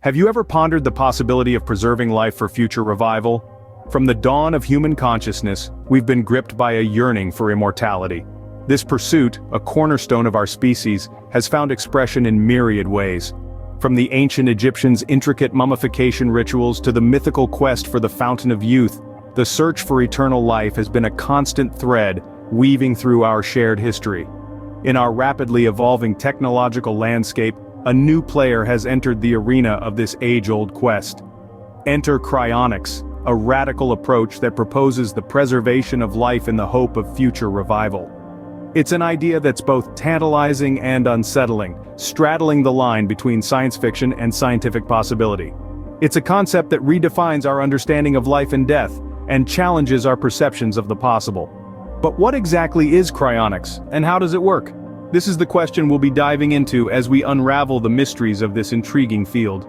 Have you ever pondered the possibility of preserving life for future revival? From the dawn of human consciousness, we've been gripped by a yearning for immortality. This pursuit, a cornerstone of our species, has found expression in myriad ways. From the ancient Egyptians' intricate mummification rituals to the mythical quest for the fountain of youth, the search for eternal life has been a constant thread weaving through our shared history. In our rapidly evolving technological landscape, a new player has entered the arena of this age-old quest. Enter Cryonics, a radical approach that proposes the preservation of life in the hope of future revival. It's an idea that's both tantalizing and unsettling, straddling the line between science fiction and scientific possibility. It's a concept that redefines our understanding of life and death, and challenges our perceptions of the possible. But what exactly is cryonics, and how does it work? This is the question we'll be diving into as we unravel the mysteries of this intriguing field.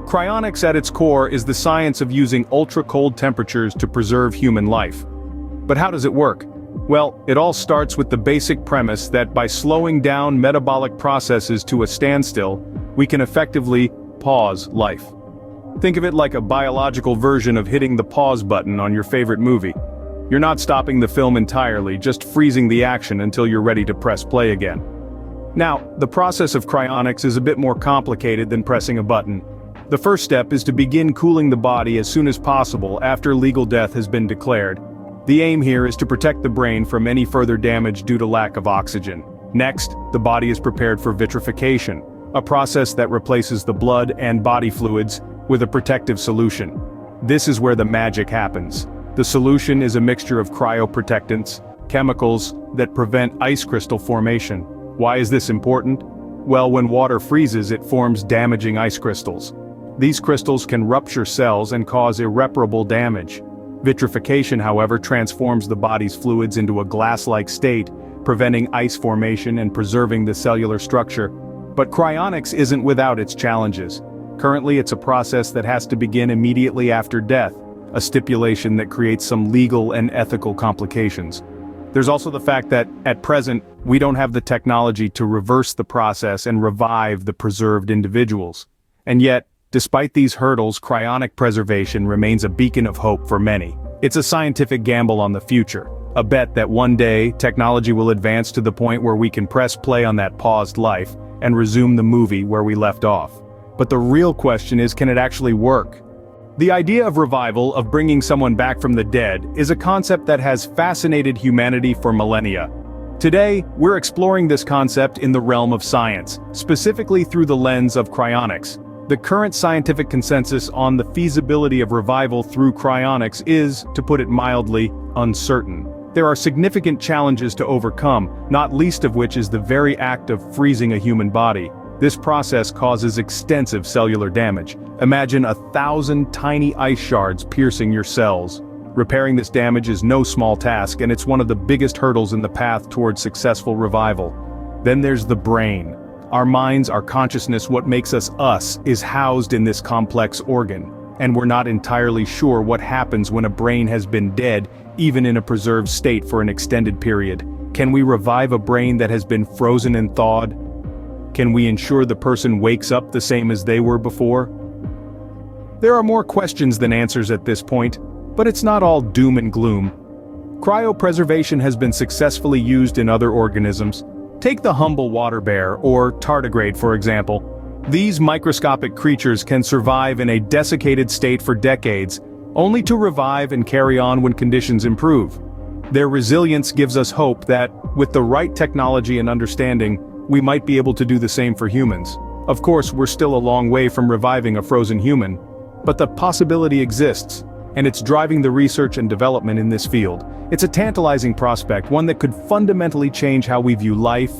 Cryonics at its core is the science of using ultra-cold temperatures to preserve human life. But how does it work? Well, it all starts with the basic premise that by slowing down metabolic processes to a standstill, we can effectively pause life. Think of it like a biological version of hitting the pause button on your favorite movie. You're not stopping the film entirely, just freezing the action until you're ready to press play again. Now, the process of cryonics is a bit more complicated than pressing a button. The first step is to begin cooling the body as soon as possible after legal death has been declared. The aim here is to protect the brain from any further damage due to lack of oxygen. Next, the body is prepared for vitrification, a process that replaces the blood and body fluids with a protective solution. This is where the magic happens. The solution is a mixture of cryoprotectants, chemicals that prevent ice crystal formation. Why is this important? Well, when water freezes, it forms damaging ice crystals. These crystals can rupture cells and cause irreparable damage. Vitrification, however, transforms the body's fluids into a glass-like state, preventing ice formation and preserving the cellular structure. But cryonics isn't without its challenges. Currently, it's a process that has to begin immediately after death, a stipulation that creates some legal and ethical complications. There's also the fact that, at present, we don't have the technology to reverse the process and revive the preserved individuals. And yet, despite these hurdles, cryonic preservation remains a beacon of hope for many. It's a scientific gamble on the future, a bet that one day, technology will advance to the point where we can press play on that paused life and resume the movie where we left off. But the real question is, can it actually work? The idea of revival, of bringing someone back from the dead, is a concept that has fascinated humanity for millennia. Today, we're exploring this concept in the realm of science, specifically through the lens of cryonics. The current scientific consensus on the feasibility of revival through cryonics is, to put it mildly, uncertain. There are significant challenges to overcome, not least of which is the very act of freezing a human body. This process causes extensive cellular damage. Imagine 1,000 tiny ice shards piercing your cells. Repairing this damage is no small task, and it's one of the biggest hurdles in the path towards successful revival. Then there's the brain. Our minds, our consciousness, what makes us, is housed in this complex organ. And we're not entirely sure what happens when a brain has been dead, even in a preserved state for an extended period. Can we revive a brain that has been frozen and thawed? Can we ensure the person wakes up the same as they were before? There are more questions than answers at this point, but it's not all doom and gloom. Cryopreservation has been successfully used in other organisms. Take the humble water bear, or tardigrade for example. These microscopic creatures can survive in a desiccated state for decades, only to revive and carry on when conditions improve. Their resilience gives us hope that, with the right technology and understanding, we might be able to do the same for humans. Of course, we're still a long way from reviving a frozen human, but the possibility exists, and it's driving the research and development in this field. It's a tantalizing prospect, one that could fundamentally change how we view life,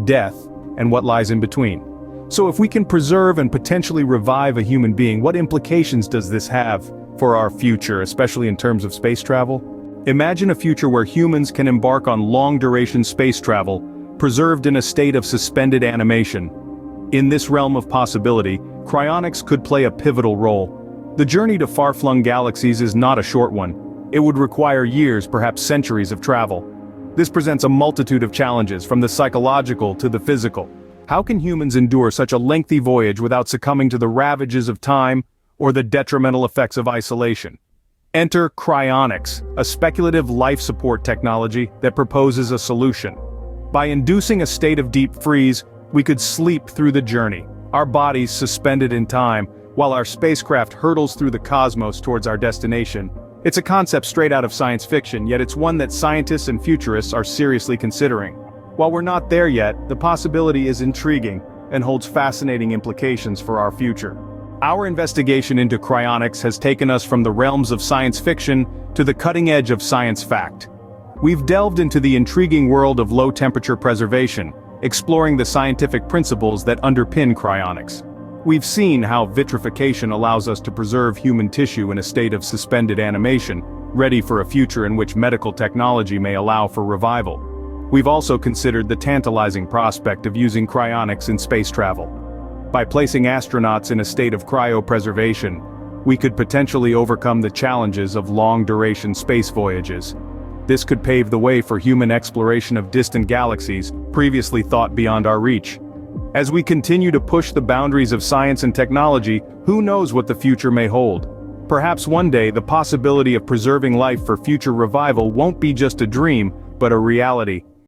death, and what lies in between. So if we can preserve and potentially revive a human being, what implications does this have for our future, especially in terms of space travel? Imagine a future where humans can embark on long-duration space travel, preserved in a state of suspended animation. In this realm of possibility, cryonics could play a pivotal role. The journey to far-flung galaxies is not a short one. It would require years, perhaps centuries of travel. This presents a multitude of challenges, from the psychological to the physical. How can humans endure such a lengthy voyage without succumbing to the ravages of time or the detrimental effects of isolation? Enter cryonics, a speculative life support technology that proposes a solution. By inducing a state of deep freeze, we could sleep through the journey, our bodies suspended in time, while our spacecraft hurtles through the cosmos towards our destination. It's a concept straight out of science fiction, yet it's one that scientists and futurists are seriously considering. While we're not there yet, the possibility is intriguing and holds fascinating implications for our future. Our investigation into cryonics has taken us from the realms of science fiction to the cutting edge of science fact. We've delved into the intriguing world of low-temperature preservation, exploring the scientific principles that underpin cryonics. We've seen how vitrification allows us to preserve human tissue in a state of suspended animation, ready for a future in which medical technology may allow for revival. We've also considered the tantalizing prospect of using cryonics in space travel. By placing astronauts in a state of cryopreservation, we could potentially overcome the challenges of long-duration space voyages. This could pave the way for human exploration of distant galaxies, previously thought beyond our reach. As we continue to push the boundaries of science and technology, who knows what the future may hold? Perhaps one day the possibility of preserving life for future revival won't be just a dream, but a reality.